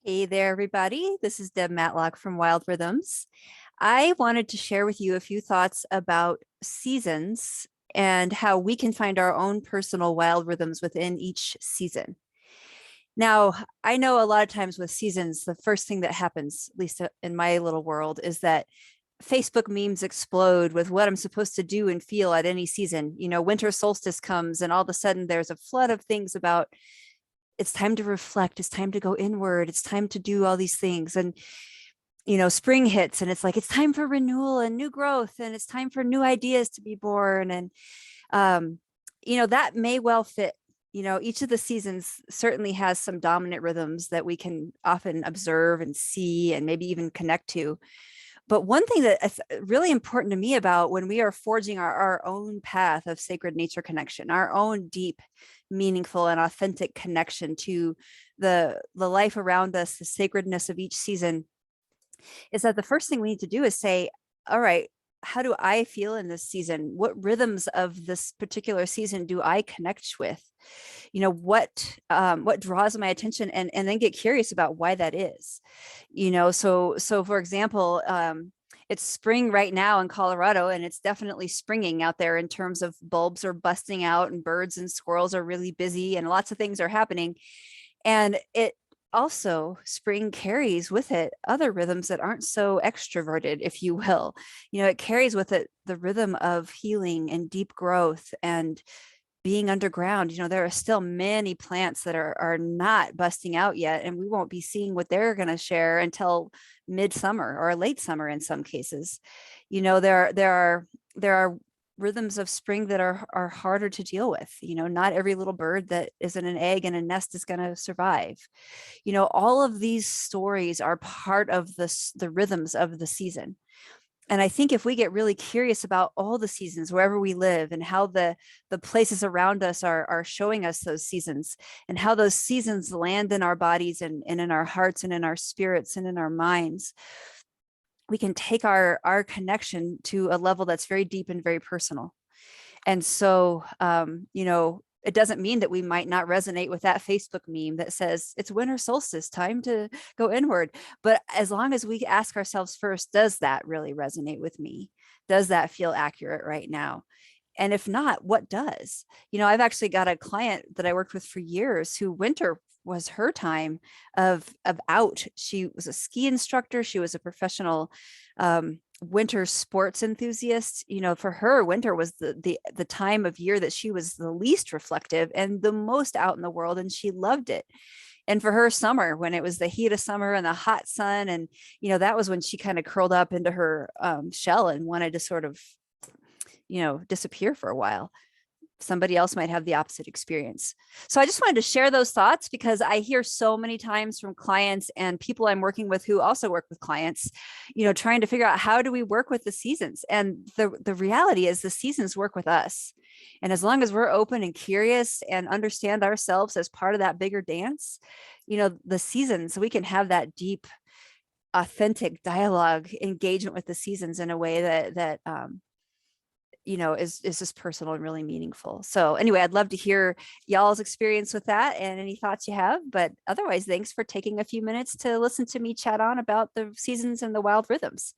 Hey there, everybody. This is Deb Matlock from Wild Rhythms. I wanted to share with you a few thoughts about seasons and how we can find our own personal wild rhythms within each season. Now, I know a lot of times with seasons, the first thing that happens, at least in my little world, is that Facebook memes explode with what I'm supposed to do and feel at any season. Winter solstice comes, and all of a sudden there's a flood of things about it's time to reflect, it's time to go inward, it's time to do all these things. And spring hits and it's like it's time for renewal and new growth, and it's time for new ideas to be born. And um that may well fit. Each of the seasons certainly has some dominant rhythms that we can often observe and see and maybe even connect to. But one thing that is really important to me about when we are forging our own path of sacred nature connection, our own deep, meaningful, and authentic connection to the life around us, the sacredness of each season, is that the first thing we need to do is say, all right, how do I feel in this season? What rhythms of this particular season do I connect with? What draws my attention, and then get curious about why that is. So for example, it's spring right now in Colorado, and it's definitely springing out there in terms of bulbs are busting out and birds and squirrels are really busy and lots of things are happening. And it also, spring carries with it other rhythms that aren't so extroverted, if you will. It carries with it the rhythm of healing and deep growth and being underground. There are still many plants that are not busting out yet, and we won't be seeing what they're going to share until midsummer or late summer in some cases. There are rhythms of spring that are harder to deal with. Not every little bird that is in an egg and a nest is going to survive. All of these stories are part of the rhythms of the season. And I think if we get really curious about all the seasons wherever we live, and how the places around us are showing us those seasons, and how those seasons land in our bodies and in our hearts and in our spirits and in our minds, we can take our connection to a level that's very deep and very personal. And so, it doesn't mean that we might not resonate with that Facebook meme that says it's winter solstice, time to go inward. But as long as we ask ourselves first, does that really resonate with me? Does that feel accurate right now? And if not, what does? I've actually got a client that I worked with for years who winter was her time of out. She was a ski instructor. She was a professional winter sports enthusiast. For her, winter was the time of year that she was the least reflective and the most out in the world, and she loved it. And for her, summer, when it was the heat of summer and the hot sun, and that was when she kind of curled up into her shell and wanted to sort of disappear for a while. Somebody else might have the opposite experience. So I just wanted to share those thoughts because I hear so many times from clients and people I'm working with who also work with clients, trying to figure out how do we work with the seasons. And the reality is the seasons work with us. And as long as we're open and curious and understand ourselves as part of that bigger dance, the seasons, we can have that deep, authentic dialogue engagement with the seasons in a way that is just personal and really meaningful. So anyway, I'd love to hear y'all's experience with that and any thoughts you have. But otherwise, thanks for taking a few minutes to listen to me chat on about the seasons and the wild rhythms.